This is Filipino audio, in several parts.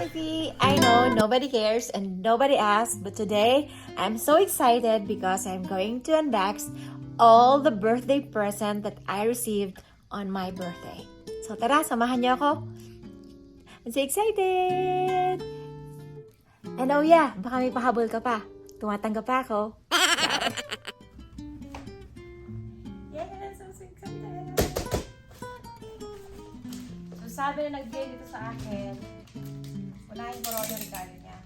Kalify! I know nobody cares and nobody asked, but today I'm so excited because I'm going to unbox all the birthday present that I received on my birthday. So tara, samahan niyo ako. I'm so excited! And oh yeah, baka may pahabol ka pa. Tumatanggap pa ako. Yes, I'm so excited! So sabi na nagbigay dito sa akin, unahin ko raw yung regalo niya.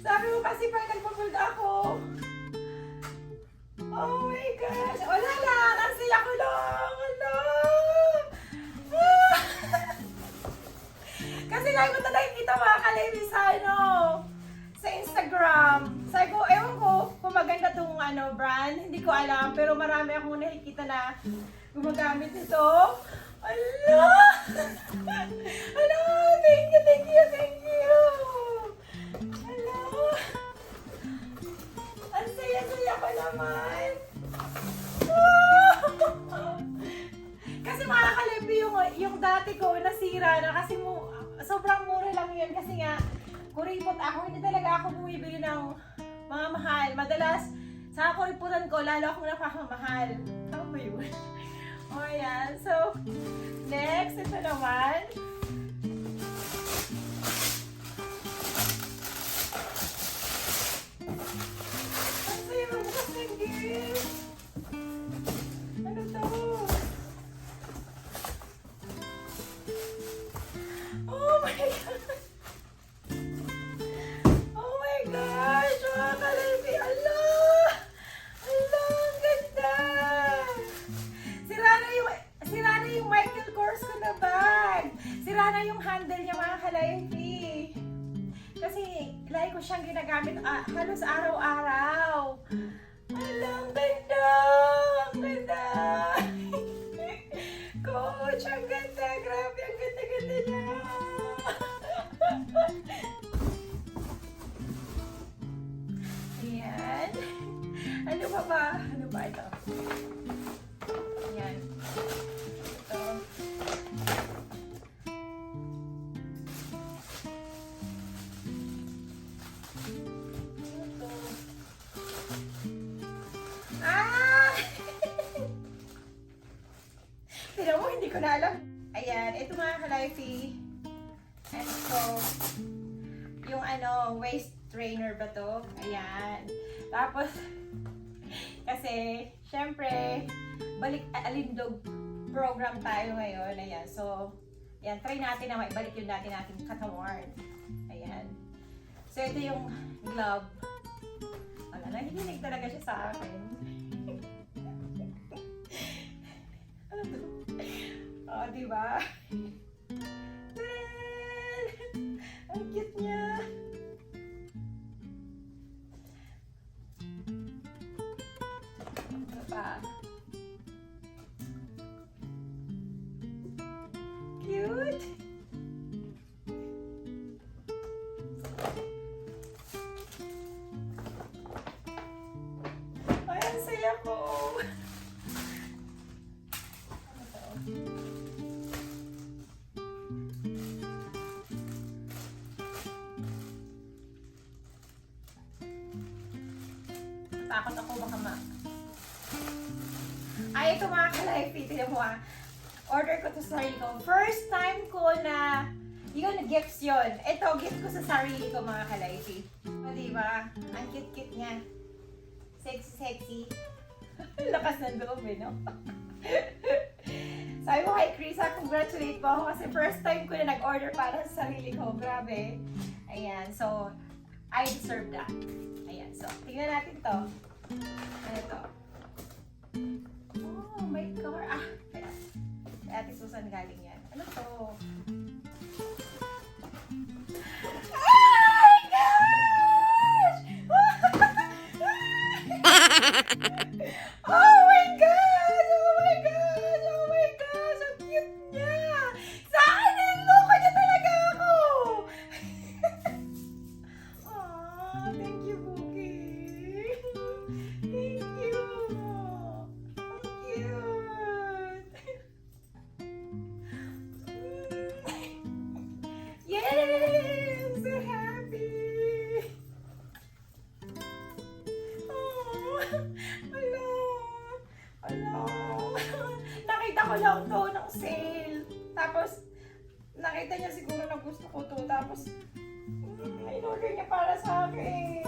Sabi mo kasi pa nagpapulda ako. Oh my gosh. Wala lang. Ang saya ko lang. Wala. Kasi lagi ko talaga kita mga Kalify sa sa Instagram. Sabi ko, ewan ko kung maganda tong brand. Hindi ko alam. Pero marami akong nakikita na gumagamit nito. Ala! Ala! Thank you, thank you, thank you! Ala! Ang saya-saya ko naman! Kasi mga Kalify, yung dati ko nasira na kasi sobrang mura lang yun kasi nga kuripot ako, hindi talaga ako bumibili ng mga mahal. Madalas, sa kuriputan ko, lalo akong napapamahal. Tama ba yun? O yan. So, next, ito naman. Ang saya magbukas ng gift. Ano to? Oh my God! Oh my gosh! Mga Kalify! Allah! Allah! Ang ganda! Sira na yung Michael Kors ko na bag. Sira na yung handle niya mga Kalify. Kasi lagi ko siyang ginagamit halos araw-araw. Allah! Ang ganda! Ang ganda! Coach! Ang ganda! Grabe! Ang ganda-ganda niya! Ayan. Ano pa ba? Ano ba ito? Ayan. Ito. Ito. Ah! Pero mo, hindi ko na alam. Ayan. Ito mga Kalify. And so, yung waist trainer ba to? Ayan. Tapos, kasi, syempre, balik alindog program tayo ngayon. Ayan. So, ayan, try natin na maibalik yung dati nating katawan. Ayan. So, ito yung glove. Wala, nahihinig talaga siya sa akin. Ano to? Oh, diba? Ang cute niya. Ano pa? Cute. Ay, ang saya ko. Ano to? Takot ako baka Ay, ito mga Kalify, tignan mo order ko to sa sarili ko. First time ko na yun, gifts yun. Ito, gift ko sa sarili ko mga Kalify. O, diba? Ang cute-cute niya. Sexy-sexy. Lakas ng loob no? Sabi mo kay Chris, congratulate po ako kasi first time ko na nag-order para sa sarili ko. Grabe. Ayan, so, I deserve that. Ayan, so, tingnan natin to. Ano to? Oh my God. Ah, kaya. Kay Ate Susan galing yan. Ano to? Oh my gosh! Oh my gosh! Oh my gosh! Oh my gosh! Ang cute niya! Sa akin, niloko niya talaga ako! Aw, thank you, Bookie! Thank you! Ang cute! Yay! I'm so happy! Oh, hello! Hello! Nakita ko lang to ng sale. Tapos, nakita niya siguro na gusto ko to. Tapos, in-order niya para sa akin.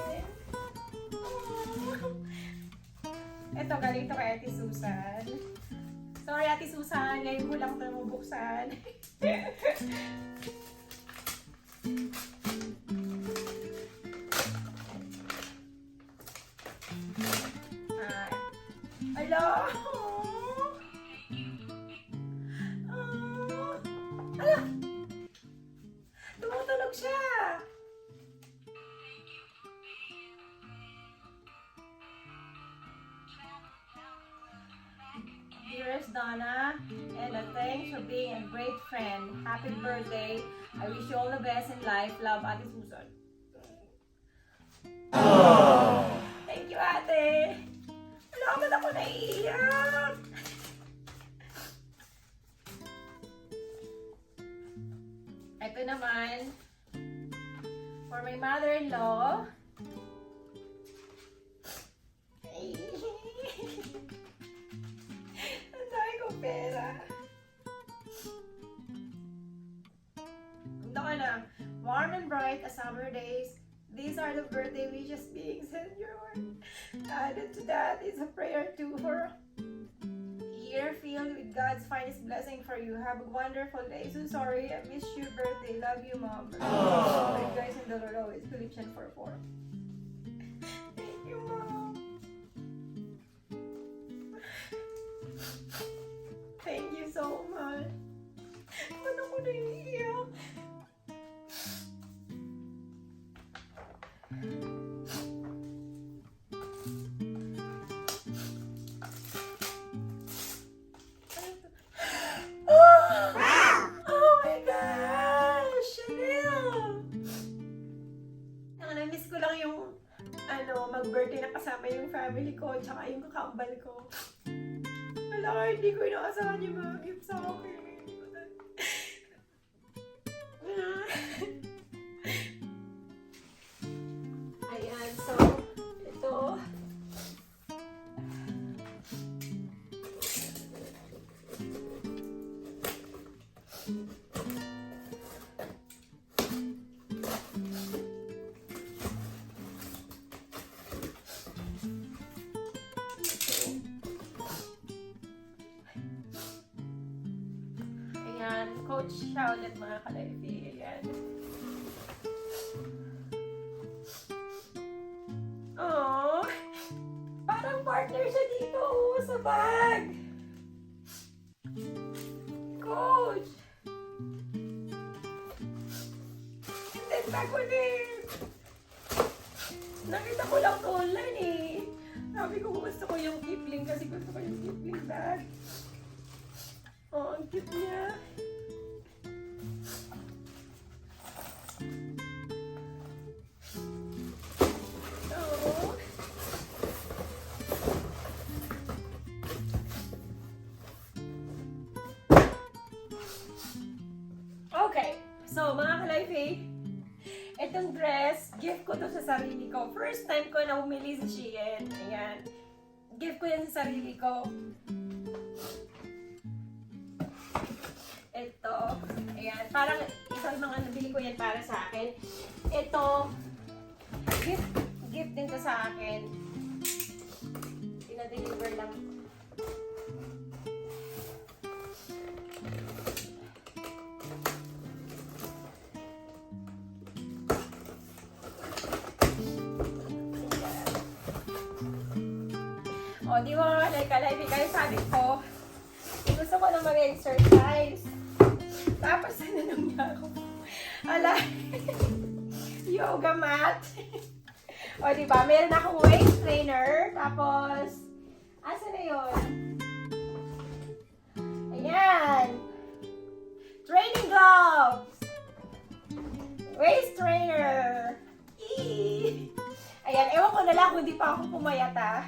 Ito, galing to kay Ate Susan. Sorry, Ate Susan. Ngayon ko lang ito mabuksan. Hello? Ala! Tumutunog siya! Dearest Donna, and thanks for being a great friend. Happy birthday. I wish you all the best in life. Love, Ate Susan. Thank you, Ate. Wala naman ako naiiyak. Ito naman, for my mother-in-law. Ang dami kong pera. Ito ka na. Warm and bright as summer days. These are the birthday wishes being sent your way. Added to that is a prayer to her. Year filled with God's finest blessing for you. Have a wonderful day. So sorry, I missed your birthday. Love you, Mom. You guys in the Lord always. Philippians 4:4. Thank you, Mom. Thank you so much. Ano ko naiiyak? Oh my gosh! Chanel! Na-miss ko lang yung mag-birthday na kasama yung family ko tsaka yung kakambal ko. Wala, hindi ko inaasahan yung mga gift sa akin. Ayan, so, ito. Ayan, coach siya ulit mga ka-life. Ayan. Oh, parang partner siya dito sa bag. Coach. And then bag ulit. Nakita ko lang to online eh. Sabi ko gusto ko yung Kipling kasi gusto ko yung Kipling bag. Oh, ang cute niya. Oh. Okay, so mga ka-life, itong dress, gift ko to sa sarili ko. First time ko na bumili sa Shein. Ayan. Gift ko yan sa sarili ko. Ito. Ayan. Parang isang mga nabili ko yan para sa akin. Ito. Gift din to sa akin. Pinadeliver lang. O, di mo like kaya sabi ko, gusto ko na mag-exercise. Tapos, nanong niya ako. Ala, yoga mat. O, diba? Meron akong waist trainer. Tapos, asa na yun? Ayan. Training gloves. Waist trainer. Eee. Ayan, ewan ko na lang kung hindi pa ako pumayat, ha.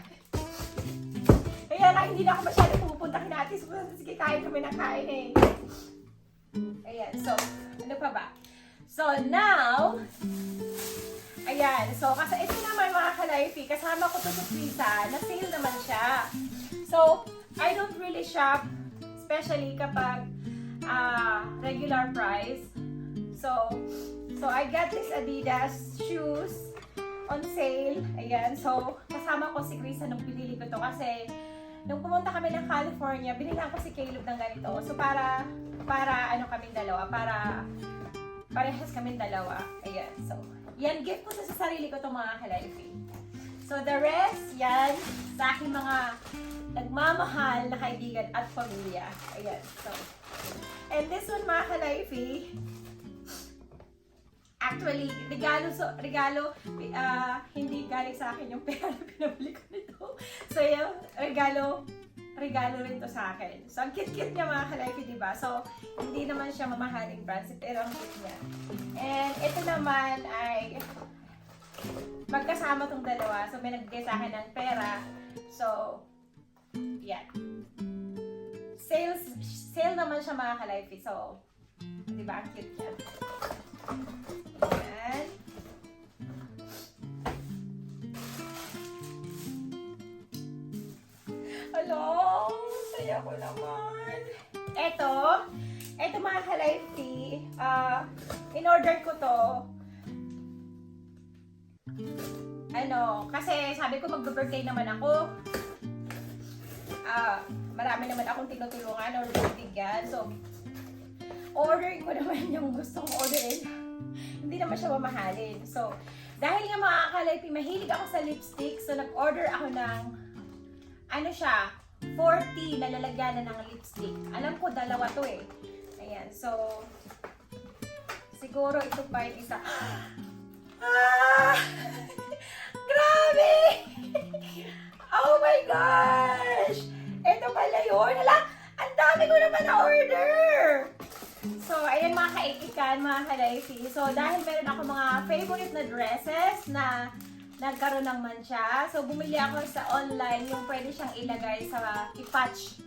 Kaya na hindi na ako masyado pumupunta kinatis. Sige, kain kami ng kain eh. Ayan, so, ano pa ba? So, now, ayan, so, kasi ito naman mga ka-lifey, kasama ko to sa Pisa, na-sale naman siya. So, I don't really shop, especially kapag regular price. So, I got this Adidas shoes on sale. Ayan, so, kasama ko si Krisa nung pinili ko to kasi nung pumunta kami ng California, binilang ko si Caleb ng ganito. So, para ano kaming dalawa, para parehas kaming dalawa. Ayan, so, yan, gift ko to sa sarili ko to mga ka-lifey. So, the rest, yan, sa aking mga nagmamahal na kaibigan at pamilya. Ayan, so, and this one mga ka-lifey, actually, regalo, hindi galing sa akin yung pera na pinabili ko nito. So, yung regalo rin to sa akin. So, ang cute-cute niya mga ka-lifey, diba? So, hindi naman siya mamahaling brand, pero ang cute niya. And ito naman ay magkasama tong dalawa. So, may nagbigay sa akin ng pera. So, yan. Sale naman siya mga ka-lifey. So, diba? Ang cute niya. Ayan. Hello! Saya ko naman. Ito mga ka-lifey, in-order ko to. Kasi sabi ko mag-birthday naman ako. Marami naman akong tinutulungan or bibigyan. So, orderin ko naman yung gusto kong orderin. Hindi naman siya mamahalin. So, dahil nga mga ka-lifey, mahilig ako sa lipstick. So, nag-order ako ng 40 na lalagyanan ng lipstick. Alam ko, dalawa to eh. Ayan, so, siguro ito pa yung isa. Grabe! Oh my gosh! Ito pala yun. Hala, ang dami ko naman na-order! So, ayan mga kaikikan, mga ka-lifey. So, dahil meron ako mga favorite na dresses na nagkaroon ng mancha. So, bumili ako sa online yung pwede siyang ilagay sa i-patch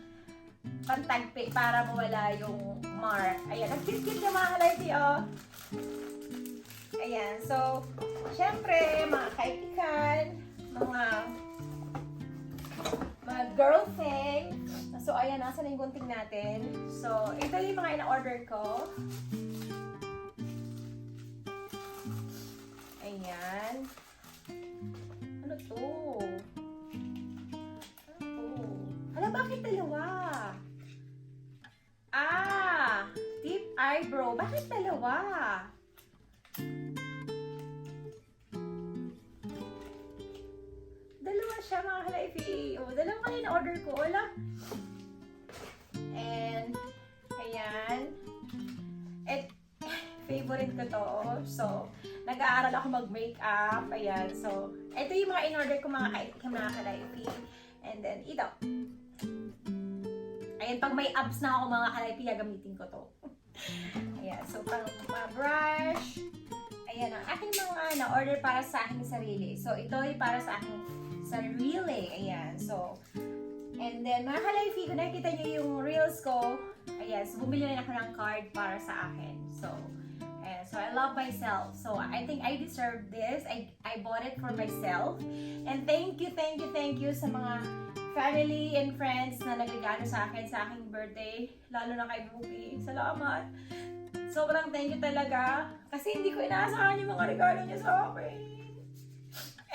pantagpi para mawala yung mark. Ayan, ang cute-cute yung mga ka-lifey, oh. Ayan, so, syempre, mga kaibigan, mga girlfriend. So, ayan, nasa na yung gunting natin. So, ito yung mga ina-order ko. Ayan. Ano to? Hala, bakit dalawa? Deep eyebrow. Bakit dalawa? Dalawa siya mga ka-lifey. Dalawa kayo na-order ko. Wala. And, ayan. Favorite ko to. So, nag-aaral ako mag-makeup. Ayan. So, ito yung mga in-order ko mga ka-lifey. And then, ito. Ayan, pag may abs na ako mga ka-lifey, gagamitin ko to. Ayan. So, pang mga brush. Ayan, ang aking mga na-order para sa aking sarili. So, ito ay para sa aking sarili. Ayan. So, and then, mga ka-lifey, kung nakikita nyo yung reels ko, ayan, so bumili rin ako ng card para sa akin. So, ayan, so I love myself. So, I think I deserve this. I bought it for myself. And thank you sa mga family and friends na nagregalo sa akin sa aking birthday. Lalo na kay Bubi. Salamat. Sobrang thank you talaga. Kasi hindi ko inaasahan yung mga regalo niya sa akin.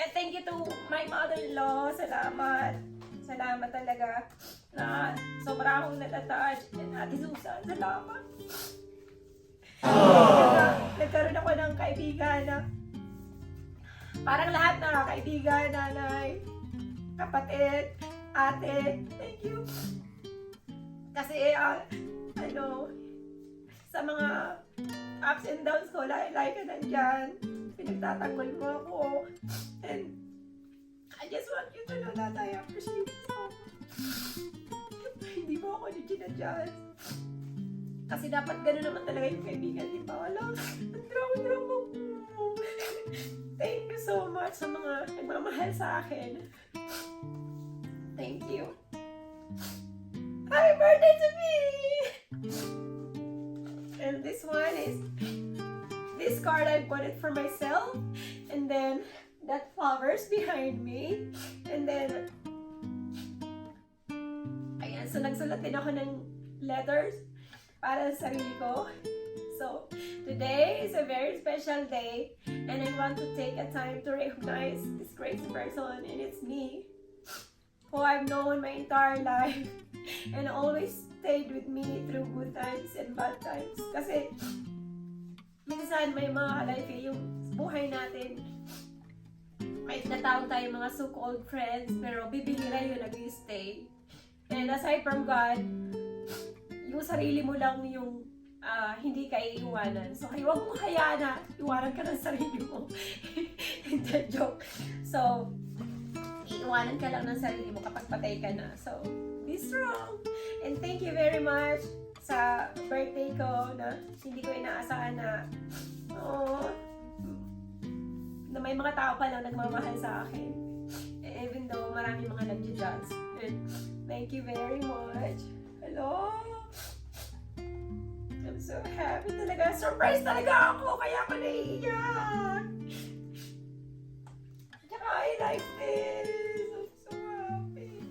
And thank you to my mother-in-law. Salamat. Salamat talaga na sobrang akong natatouch. And Ate Susan, salamat. Nagkaroon ako ng kaibigan na parang lahat na kaibigan, nanay, kapatid, ate. Thank you. Kasi, sa mga ups and downs ko, like ka nandyan. Pinagtatanggol mo ako. And, I just want you to know that I appreciate you so much. Hindi mo ako nandyan. Kasi dapat gano'n naman talaga yung kaibigan, di ba? Alam, ang drama ko. Thank you so much sa mga nagmamahal sa akin. Thank you. Happy birthday to me! And this one is, this card I bought it for myself. And then, that flowers behind me. And then, ayan, so nagsulat din ako ng letters para sa sarili ko. So, today is a very special day. And I want to take a time to recognize this great person. And it's me, who I've known my entire life. And always stayed with me through good times and bad times. Kasi, minsan may mga kalife yung buhay natin. May tinatawag tayo mga so-called friends, pero bibihira yun nag-stay. And aside from God, yung sarili mo lang yung hindi ka iiwanan. So, huwag mo hayaan na iwanan ka ng sarili mo. Hindi, joke. So, iiwanan ka lang ng sarili mo kapag patay ka na. So, be strong. And thank you very much sa birthday ko na hindi ko inaasahan na na may mga tao pa lang nagmamahal sa akin. Even though marami mga nag-judge. And thank you very much. Hello? I'm so happy talaga. Surprise talaga ako. Kaya ako naiiyak. Tsaka I like this. I'm so happy.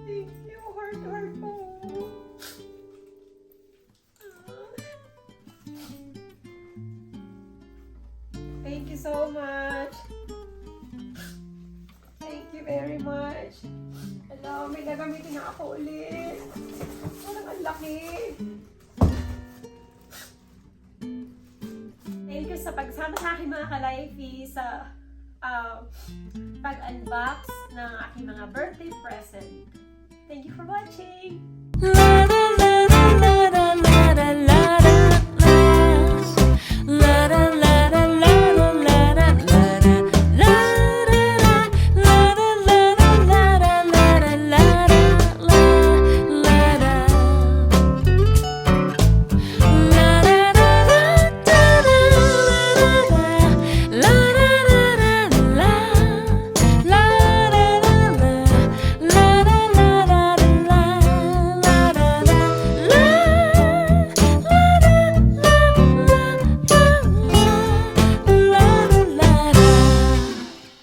Thank you. Heart ko. Thank you so much. Thank you very much. Hello, may gagamitin na ako ulit. Parang ang laki. Thank you sa pagsama sa akin mga ka-Lifey sa pag-unbox ng aking mga birthday present. Thank you for watching. La la la la la la la la.